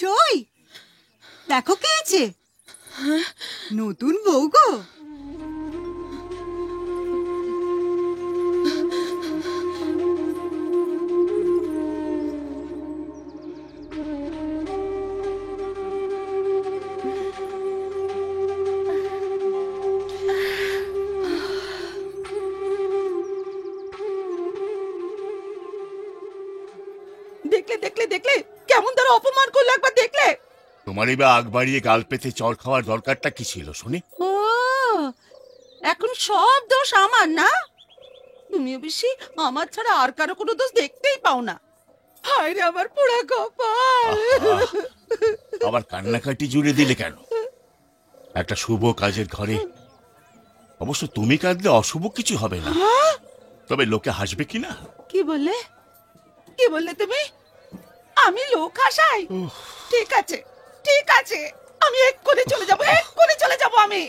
সই দেখো কে আছে, নতুন বউ গো। দেখলে দেখলে দেখলে কেমন তারা অপমান করলো, একবার দেখলে? তোমারই বা আগ বাড়িয়ে গাল পেতে চর খাওয়ার দরকারটা কি ছিল শুনি? ও এখন সব দোষ আমার না? তুমি বেশি আমার ছাড়া আর কারো কোনো দোষ দেখতেই পাও না। হায় রে আমার পোড়া কপাল। আবার কান্নাকাটি জুড়ে দিলে কেন? একটা শুভ কাজের ঘরে অবশ্য তুমি কাঁদলে অশুভ কিছু হবে না, তবে লোকে হাসবে কি না? কি বললে, কি বললে তুমি? আমি লোক হাসাই? ঠিক আছে ঠিক আছে, আমি এক্ষুনি চলে যাবো, এক্ষুনি চলে যাবো আমি।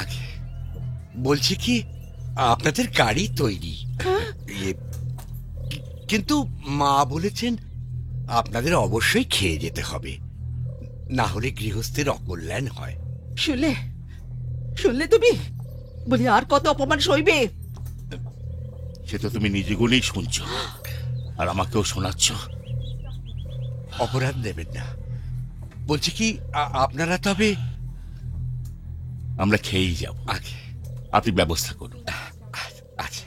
আগে বলছি কি, আপনাদের গাড়ি তৈরি, কিন্তু মা বলেছেন আপনাদের অবশ্যই খেয়ে যেতে হবে, না হলে গৃহস্থের অকল্যাণ হয়। শুনলে শুনলে তুমি? বলি আর কত অপমান সইবে? সে তো তুমি নিজে গুনেই শুনছো আর আমাকেও শোনাচ্ছ। অপরাধ নেবেন না। বলছি কি, আপনারা তবে? আমরা খেয়েই যাব, আগে আপনি ব্যবস্থা করুন। আচ্ছা।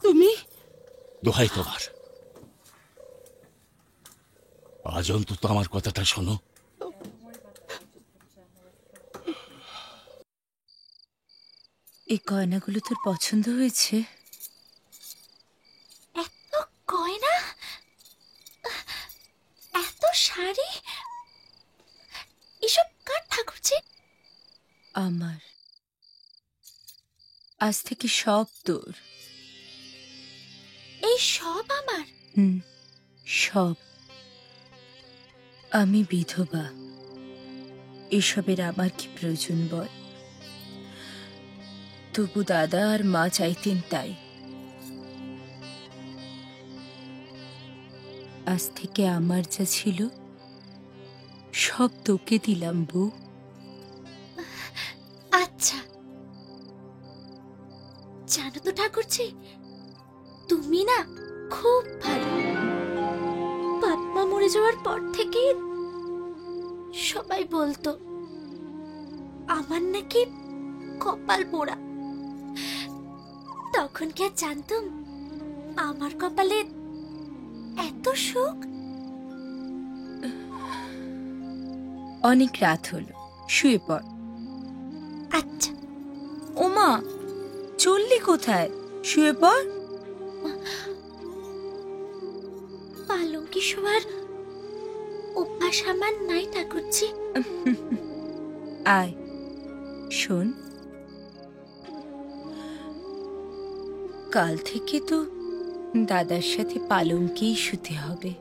তুমি? দোহাই তোমার, আজ অন্তত আমার কথাটা শোনো। এই গয়নাগুলো তোর পছন্দ হয়েছে? এত গয়না, এত শাড়ি, এসব কার ঠাকুরজি? আমার। আজ থেকে সব তোর। এই সব আমার? সব। আমি বিধবা, এসবের আমার কি প্রয়োজন বল? তবু দাদা আর মা চাইতেন তাই। আজ থেকে আমার যা ছিল সব তোকে দিলাম বউ। আচ্ছা, জানো তো ঠাকুরজি, তুমি না খুব ভালো। বাবা মরে যাওয়ার পর থেকে সবাই বলতো আমার নাকি কপাল পোড়া। তখন কি আর জানতাম আমার কপালে এত সুখ। অনেক রাত হলো, শুয়ে পড়। আচ্ছা। ওমা, চললি কোথায়? শুয়ে পড়। পালঙ্কি শোয়ার অভ্যাস আমার নাই ঠাকুরজি। আয় শোন, কাল থেকে তো দাদার সাথে পালঙ্কেই শুতে হবে।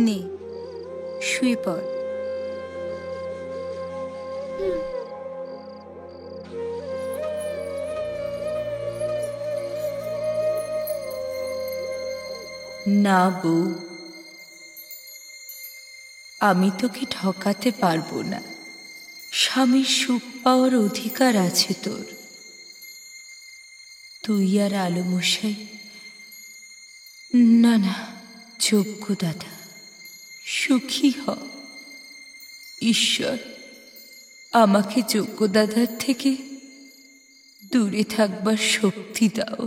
নে, শুয়ে পড়। না বউ, আমি তোকে ঠকাতে পারবো না। স্বামীর সুখ পাওয়ার অধিকার আছে তোর। তুই আর আলমশাই না, না, যোগ্য দাদা, সুখী হ। ঈশ্বর আমাকে যোগ্য দাদার থেকে দূরে থাকবার শক্তি দাও।